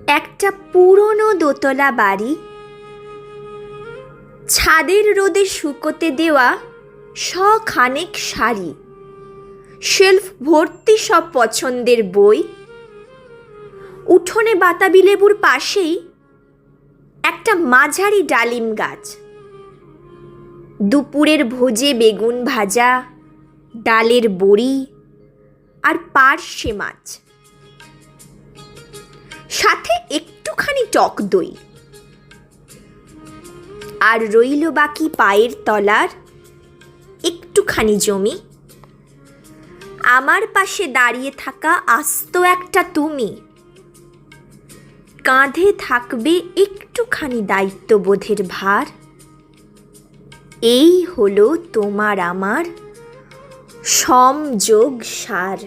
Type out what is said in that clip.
একটা পুরনো দোতলা বাড়ি, ছাদের রোদে শুকোতে দেওয়া শখানেক শাড়ি, শেলফ ভর্তি সব পছন্দের বই, উঠোনে বাতাবি লেবুর পাশেই একটা মাঝারি ডালিম গাছ, দুপুরের ভোজে বেগুন ভাজা, ডালের বড়ি আর পার্শে মাছ, সাথে একটুখানি টক দই। আর রইল বাকি পায়ের তলার একটুখানি জমি, আমার পাশে দাঁড়িয়ে থাকা আস্ত একটা তুমি, কাঁধে থাকবে একটুখানি দায়িত্ববোধের ভার। এই হলো তোমার আমার সমযোগ সার।